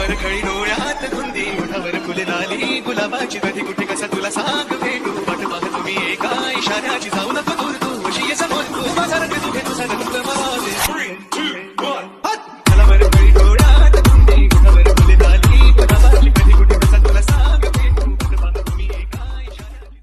गलावर खळी डोळ्यात धुंदी ओठावर फुले नाली गुलाबाची कधी कुठे कसा तुला सांग भेटू वाट पाहतो मी एका इशाऱ्याची जाऊ नको दूर तू अशी ये समोर तू माझा रंग तुझे तुझा रंग माझे गलावर खळी डोळ्यात धुंदी ओठावर फुले नाली गुलाबाची कधी कुठे कसा तुला सांग भेटू वाट पाहतो मी एका इशाऱ्याची.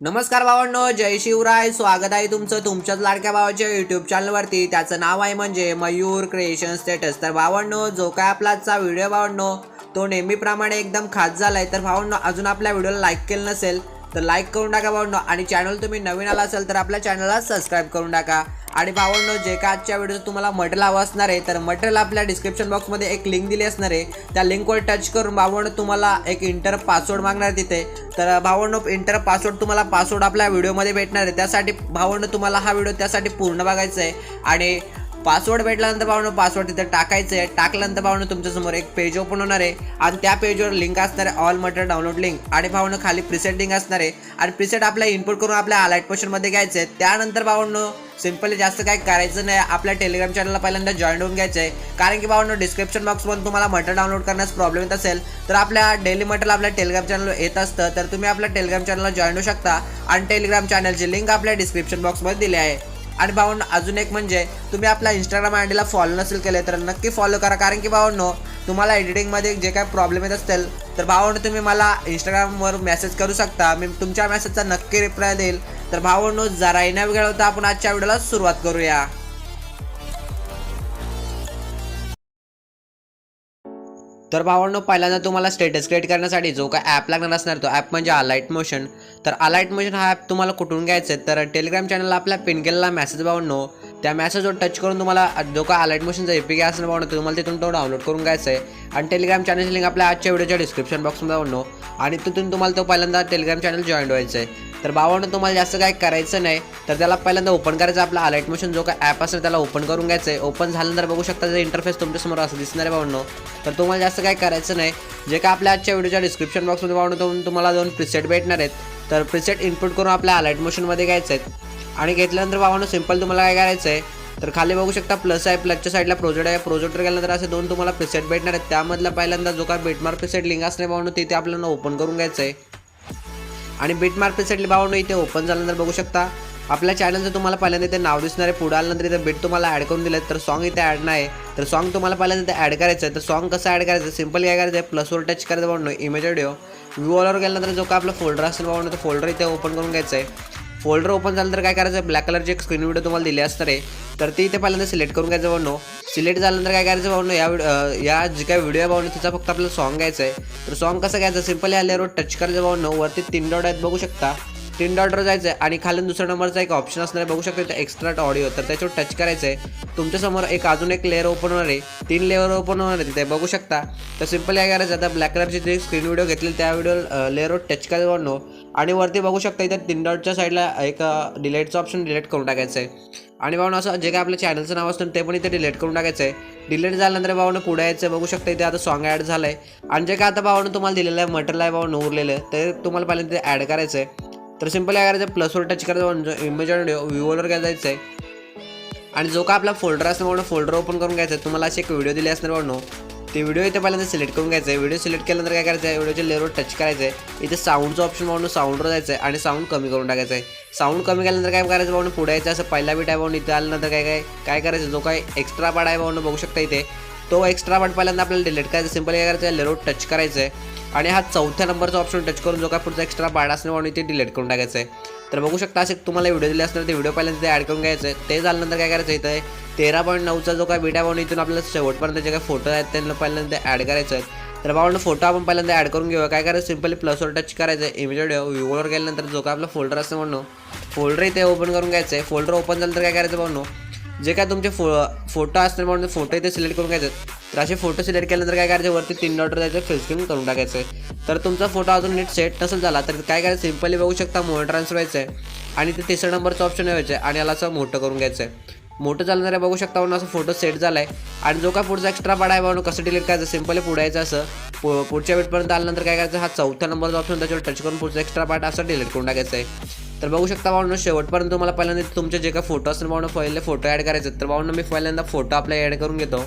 नमस्कार भावांनो, जय शिवराय. स्वागत आहे तुमचं तुमच्याच लाडक्या भावाच्या यूट्यूब चॅनलवरती. त्याचं नाव आहे म्हणजे मयूर क्रिएशन स्टेटस. तर भावांनो, जो काय आपला आजचा व्हिडिओ भावांनो तो नेहमीप्रमाणे एकदम खास झाला आहे. तर भावांनो, अजून आपल्या व्हिडिओला लाईक केलं नसेल तर लाईक करून टाका भावांनो, आणि चॅनल तुम्ही नवीन आला असेल तर आपल्या चॅनलला सबस्क्राईब करून टाका. आणि भावांनो, जे का आजच्या व्हिडिओ तुम्हाला मटेरियल हवं असणार आहे तर मटेरियल आपल्या डिस्क्रिप्शन बॉक्समध्ये एक लिंक दिली असणार आहे. त्या लिंकवर टच करून भावांनो तुम्हाला एक इंटर पासवर्ड मागणार तिथे. तर भावांनो, इंटर पासवर्ड तुम्हाला पासवर्ड आपल्या व्हिडिओमध्ये भेटणार आहे. त्यासाठी भावांनो तुम्हाला हा व्हिडिओ त्यासाठी पूर्ण बघायचा आहे. आणि पासवर्ड भेटल्यानंतर भावांनो पासवर्ड तिथे टाकायचं आहे. टाकल्यानंतर भावांनो तुमच्यासमोर एक पेज ओपन होणार आहे आणि त्या पेजवर लिंक असणार आहे ऑल मटेरियल डाउनलोड लिंक. आणि भावांनो खाली प्रीसेट लिंक असणार आहे आणि प्रीसेट आपल्या इनपुट करून आपल्या अलाइट पोर्शनमध्ये घ्यायचं आहे. त्यानंतर भावांनो सिंपली जास्त काही करायचं नाही, आपल्या टेलिग्राम चॅनलला पहिल्यांदा जॉईन होऊन घ्यायचं आहे. कारण की भावांनो डिस्क्रिप्शन बॉक्समध्ये तुम्हाला मटेरियल डाउनलोड करण्यास प्रॉब्लेम येत असेल तर आपल्या डेली मटेरियल आपल्या टेलिग्राम चॅनलवर येत असतं. तर तुम्ही आपल्या टेलिग्राम चॅनलला जॉईन होऊ शकता आणि टेलिग्राम चॅनलची लिंक आपल्या डिस्क्रिप्शन बॉक्समध्ये दिली आहे. आणि भावांनो, अजून एक म्हणजे तुम्ही आपल्या इंस्टाग्राम आयडीला फॉलो नसेल केले तर नक्की फॉलो करा. कारण की भावांनो तुम्हाला एडिटिंगमध्ये जे काही प्रॉब्लेम येत असतील तर भावांनो तुम्ही मला इंस्टाग्रामवर मेसेज करू शकता. मी तुमच्या मेसेजचा नक्की रिप्लाय देईल. तर भावांनो, जरा येण्या वेळ होता, आपण आजच्या व्हिडिओला सुरुवात करूया. तर भावांनो, पहिल्यांदा तुम्हाला स्टेटस क्रिएट करण्यासाठी जो काय ॲप लागणार असणार तो ॲप म्हणजे अलाइट मोशन. तर अलाइट मोशन हा ॲप तुम्हाला कुठून घ्यायचा आहे तर टेलिग्राम चॅनलला आपल्या पिन केलेला मेसेज भावांनो त्या मेसेजवर टच करून तुम्हाला जो काय अलाइट मोशनचा APK असणार भावांनो तुम्हाला तिथून तो डाउनलोड करून घ्यायचा आहे. आणि टेलिग्राम चॅनलची लिंक आपल्या आजच्या व्हिडिओच्या डिस्क्रिप्शन बॉक्समध्ये भावांनो, आणि तिथून तुम्हाला तो पहिल्यांदा टेलिग्राम चॅनल जॉईन व्हायचं आहे. तर भावांनो, तुम्हाला जास्त काय करायचं नाही तर त्याला पहिल्यांदा ओपन करायचं. आपला अलाइट मोशन जो काय ॲप असेल त्याला ओपन करून घ्यायचं आहे. ओपन झाल्यानंतर बघू शकता जे इंटरफेस तुमच्यासमोर असं दिसणार आहे भावांनो. तर तुम्हाला जास्त काय करायचं नाही, जे काय आपल्या आजच्या व्हिडिओच्या डिस्क्रिप्शन बॉक्समध्ये भावांनो तुम्हाला 2 प्रीसेट भेटणार आहेत. तर प्रीसेट इनपुट करून आपल्या अलाइट मोशनमध्ये घ्यायचं आहेत. आणि घेतल्यानंतर भावांनो सिंपल तुम्हाला काय करायचं आहे तर खाली बघू शकता प्लस आहे, प्लसच्या साईडला प्रोजेक्ट आहे. प्रोजेक्टवर गेल्यानंतर असे 2 तुम्हाला प्रीसेट भेटणार आहेत. त्यामधला पहिल्यांदा जो काय बिटमार्क प्रीसेट लिंक असणे भावांनो तिथे आपल्याला ओपन करून घ्यायचं आहे. आणि बिटमार्क प्रीसेट भावांनो इथे ओपन झाल्यानंतर बघू शकता आपल्या चॅनलचं तुम्हाला पहिल्यांदा इथे नाव दिसणार आहे. पुढे आल्यानंतर इथे बीट तुम्हाला ॲड करून दिलं. तर सॉन्ग इथे ॲड नाही, तर सॉन्ग तुम्हाला पहिल्यांदा इथे ॲड करायचं आहे. तर सॉन्ग कसं ॲड करायचं सिंपल काय करायचं आहे प्लसवर टच करायचं भावांनो इमेज व्हिडिओ व्ह्यूअरवर गेल्यानंतर जो काय आपला फोल्डर असेल भावांनो तो फोल्डर इथे ओपन करून घ्यायचं आहे. फोल्डर ओपन झाल्यानंतर काय करायचं आहे ब्लॅक कलरची एक स्क्रीन व्हिडिओ तुम्हाला दिली असणार आहे. तर ती इथे पहिल्यांदा सिलेक्ट करून घ्यायचं भावांनो. सिलेक्ट झाल्यानंतर काय करायचं भावांनो या जी काय व्हिडिओ आहे भावांनो तिचा फक्त आपल्याला सॉन्ग घ्यायचं आहे. तर सॉन्ग कसं घ्यायचं सिंपल या लेअरवर टच करायचं भावांनो. वरती 3 डॉट आहेत बघू शकता, 3 डॉटवर जायचं आहे आणि खाली दुसऱ्या नंबरचा एक ऑप्शन असणार आहे बघू शकता इथे एक्स्ट्राक्ट ऑडिओ. तर त्याच्यावर टच करायचं आहे. तुमच्यासमोर एक अजून एक लेअर ओपन होणार आहे, 3 लेअर ओपन होणार आहे तिथे बघू शकता. तर सिंपल काय करायचं आता ब्लॅक कलरची जी स्क्रीन व्हिडिओ घेतली त्या व्हिडिओ लेअरवर टच करायचं भावांनो. आणि वरती बघू शकता इथे 3 डॉटच्या साईडला एक डिलीटचं ऑप्शन डिलीट करून टाकायचं आहे. आणि भावांनो असं जे काय आपल्या चॅनलचं नाव असतं ते पण इथे डिलीट करून टाकायचं आहे. डिलीट झाल्यानंतर भावांनो पुढे यायचं बघू शकता इथे आता सॉन्ग ॲड झालं आहे. आणि जे काय आता भावांनो तुम्हाला दिलेलं आहे मटेरियल आहे भावांनो उरलेलं ते तुम्हाला पहिल्यांदा ते ॲड करायचं आहे. तर सिंपल काय करायचं प्लसवर टच करायचं इमेज व्हिडिओ व्ह्यूअरवर जायचं आहे. आणि जो का आपला फोल्डर असणार भावांनो फोल्डर ओपन करून घ्यायचं आहे. तुम्हाला अशी एक व्हिडिओ दिली असणार भावांनो ते व्हिडिओ इथे पहिल्यांदा सिलेक्ट करून घ्यायचं आहे. व्हिडिओ सिलेक्ट केल्यानंतर काय करायचं आहे व्हिडिओच्या लेअरवर टच करायचं आहे. इथे साऊंडचं ऑप्शन भावांनो साऊंडवर जायचं आहे आणि साऊंड कमी करून टाकायचं आहे. साऊंड कमी केल्यानंतर काय करायचं भावांनो पुढे यायचं असं पहिला बीट आहे भावांनो. इथे आल्यानंतर काय करायचं जो काय एक्स्ट्रा पार्ट आहे भावांनो बघू शकता इथे तो एक्स्ट्रा पार्ट पहिल्यांदा आपल्याला डिलीट करायचं. सिंपल काय करायचं आहे लेअरवर टच करायचं आहे आणि हा 4थ्या नंबरचा ऑप्शन टच करून जो काय पुढचा एक्स्ट्रा पार्ट असणार भावांनो इथे डिलीट करून टाकायचं आहे. तर बघू शकता असे तुम्हाला व्हिडिओ दिले असणार ते व्हिडिओ पहिल्यांदा ते ॲड करून घ्यायचं आहे. ते झाल्यानंतर काय करायचं इथे 13.9चा जो काय बीट आहे भावांनो इथून आपल्याला शेवटपर्यंत जे काय फोटो आहेत त्यांना पहिल्यांदा ॲड करायचं आहे. तर भावांनो फोटो आपण पहिल्यांदा ॲड करून घेऊया. काय करायचं सिंपली प्लसवर टच करायचं आहे इमेज व्हिडिओ व्ह्यूवर गेल्यानंतर जो काय आपला फोल्डर असतं भावांनो फोल्डर इथे ओपन करून घ्यायचं आहे. फोल्डर ओपन झालं तर काय करायचं भावांनो जे काय तुमचे फोटो असणार म्हणून फोटो इथे सिलेक्ट करून घ्यायचे. तर असे फोटो सिलेक्ट केल्यानंतर काय करायचं वरती 3 डॉटवर जायचं फुल स्क्रीन करून टाकायचं आहे. तर तुमचा फोटो अजून नीट सेट नसेल झाला तर काय करायचं सिंपली बघू शकता मोर ट्रान्सफर व्हायचं आहे आणि ते 3रा नंबरचं ऑप्शन व्हायचं आहे आणि याला असं मोठं करून घ्यायचं आहे. मोठं झालं तर बघू शकता म्हणून असं फोटो सेट झाला आहे. आणि जो काय पुढचा एक्स्ट्रा पार्ट आहे म्हणून कसं डिलीट करायचं सिंपली पुढे यायचं असं पुढच्या वेटपर्यंत आल्यानंतर काय करायचं हा 4था नंबरचा ऑप्शन त्याच्यावर टच करून पुढचा एक्स्ट्रा पार्ट असं डिलीट करून टाकायचं आहे. तर बघू शकता भावनो शेवटपर्यंत तुम्हाला पहिल्यांदा तुमचे जे काही फोटो असतील भावनो पहिले फोटो ॲड करायचे. तर भावनो मी पहिल्यांदा फोटो आपला ॲड करून घेतो.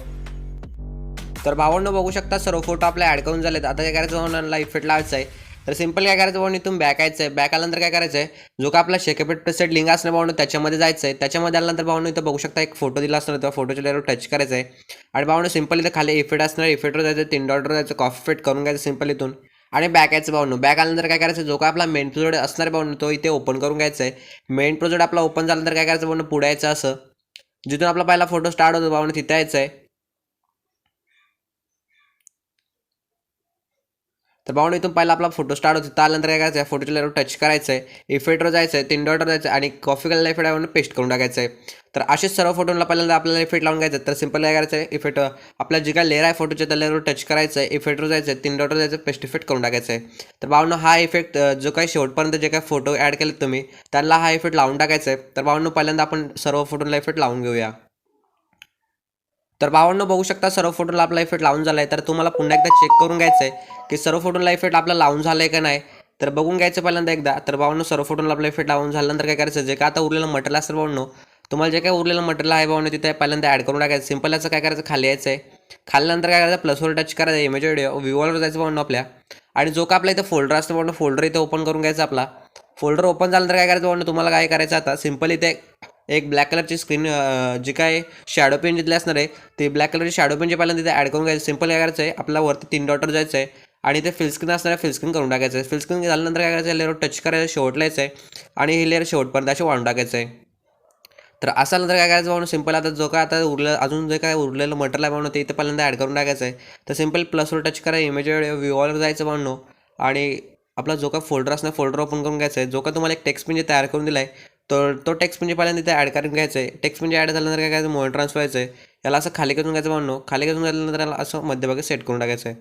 तर भावांनो बघू शकता सर्व फोटो आपले ॲड करून झालेत. आता काय करायचं भावांना इफेक्ट लावायचा आहे. तर सिंपल काय करायचं भावांनो इथून बॅक यायचं आहे. बॅक आल्यानंतर काय करायचं आहे, जो का आपला शेकेपेट प्रेसेट लिंक असणार भावांनो त्याच्यामध्ये जायचं आहे. त्याच्यामध्ये आल्यानंतर भावांनो इथं बघू शकता एक फोटो दिला असणार, त्या फोटोच्या लेअरवर टच करायचं आहे. आणि भावांनो सिंपल इथं खाली इफेक्ट असणार, इफेक्टवर जायचं, 3 डॉटवर जायचं, कॉफी फेट करून घ्यायचं सिंपल इथून आणि बॅक यायचं भावांनो. बॅक आल्यानंतर काय करायचं, जो का आपला मेन प्रोजेक्ट असणार भावांनो तो इथे ओपन करून घ्यायचा आहे. मेन प्रोजेक्ट आपला ओपन झाल्यानंतर काय करायचं भावांनो, पुढे यायचं असं जिथून आपला पहिला फोटो स्टार्ट होतो भावांनो तिथे यायचं आहे. तर भावांनो इथून पहिला आपला फोटो स्टार्ट होतो, त्यानंतर काय करायचं आहे, फोटोच्या लेअरवर टच करायचं आहे, इफेक्टवर जायचं आहे, 3 डॉटवर जायचं आणि कॉफी कलर इफेक्ट आहे पेस्ट करून टाकायचं आहे. तर असेच सर्व फोटोला पहिल्यांदा आपल्याला इफेक्ट लावून घ्यायचं. तर सिंपल काय करायचं आहे, इफेक्ट आपला जे काय लेअर आहे फोटोच्या त्या लेअरवर टच करायचं आहे, इफेक्टवर जायचं आहे, 3 डॉटवर जायचं, पेस्ट इफेक्ट करून टाकायचं आहे. तर भावांनो हा इफेक्ट जो काही शेवटपर्यंत जे काही फोटो ॲड केलेत तुम्ही त्यांना हा इफेक्ट लावून टाकायचा आहे. तर भावांनो पहिल्यांदा आपण सर्व फोटोला इफेक्ट लावून घेऊया. तर भावांनो बघू शकता सर्व फोटोला आपला इफेक्ट लावून झाला आहे. तर तुम्हाला पुन्हा एकदा चेक करून घ्यायचं आहे की सर्व फोटोला इफेक्ट आपला लावून झालं आहे का नाही. तर बघून घ्यायचं पहिल्यांदा एकदा. तर भावांनो सर्व फोटोला आपला इफेक्ट लावून झाल्यानंतर काय करायचं, जे काय आता उरलेलं मटेरियल असेल भावांनो, तुम्हाला जे काय उरलेलं मटेरियल आहे भावांनो तिथे पहिल्यांदा ॲड करून टाकायचं. सिंपल याचं काय करायचं, खाली यायचं आहे. खाल्ल्यानंतर काय करायचं, प्लसवर टच करायचं, इमेज व्ह्यूवर जायचं भावांनो आपल्या. आणि जो का आपला इथं फोल्डर असतो भावांनो, फोल्डर इथे ओपन करून घ्यायचा आपला. फोल्डर ओपन झाल्यानंतर काय करायचं भावांनो, तुम्हाला काय करायचं आता सिंपल इथे एक ब्लॅक कलरची स्क्रीन जी काय शॅडो पेन जिथले असणार आहे ते ब्लॅक कलरची शॅडो पेन जे पहिल्यांदा तिथे ॲड करून घ्यायचं. सिंपल काय करायचं आहे, आपल्या वरती 3 डॉटवर जायचं आहे आणि ते फिल स्क्रीन असणार आहे, फिल स्क्रीन करून टाकायचं आहे. फिल स्क्रीन झाल्यानंतर काय करायचं, लेअरवर टच करायचं, शेवटला यायचं आहे आणि ही लेअर शेवटपर्यंत अशी वाढून टाकायचं आहे. तर असं नंतर काय करायचं भाऊ, सिंपल आता जो काय आता उरलं अजून जे काय उरलेलं मटेरियल आहे भाऊ ते इथं पहिल्यांदा ॲड करून टाकायचं आहे. तर सिंपल प्लसवर टच करा, इमेज व्ह्यूवर जायचं भाऊ आणि आपला जो काय फोल्डर असणार फोल्डर ओपन करून घ्यायचा आहे. जो का तुम्हाला एक टेक्स्ट म्हणजे तयार करून दिला आहे तर तो टेक्स्ट म्हणजे पहिल्यांदा तिथे ॲड करून घ्यायचं आहे. टेक्स्ट म्हणजे ॲड झाल्यानंतर काय करायचं, मोबाईल ट्रान्सफर व्हायचं आहे. याला असं खाली करून घ्यायचं भाऊ, खाली करून झाल्यानंतर याला असं मध्यभागी सेट करून टाकायचं आहे.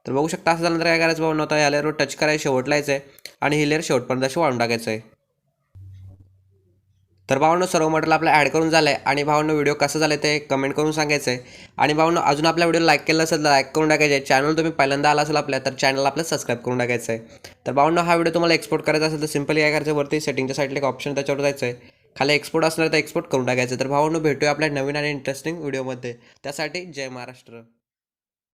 तर बघू शकता असं झाल्यानंतर काय करायचं भाऊ, आता या लेअरवर टच करायचं, शेवटला यायचं आहे आणि ही लेअर शेवटपर्यंत अशी वाढून टाकायचं आहे. तर भावांनो सर्व मटेरियल आपलं ॲड करून झालं आहे आणि भावांनो व्हिडिओ कसं झालं ते कमेंट करून सांगायचं आहे. आणि भावांनो अजून आपल्या व्हिडिओ लाईक केलं असेल तर लाईक करून टाकायचं आहे. चॅनल तुम्ही पहिल्यांदा आला असेल आपल्या तर चॅनल आपलं सबस्क्राईब करून टाकायचं आहे. तर भावांनो हा व्हिडिओ तुम्हाला एक्सपोर्ट करायचा असेल तर सिंपली काय करायचं, वरती सेटिंगच्या साईडला एक ऑप्शन त्याच्यावर जायचं आहे, खाली एक्सपोर्ट असणार तर एक्सपोर्ट करून टाकायचं. तर भावांनो भेटूया आपल्या नवीन आणि इंटरेस्टिंग व्हिडिओमध्ये. त्यासाठी जय महाराष्ट्र.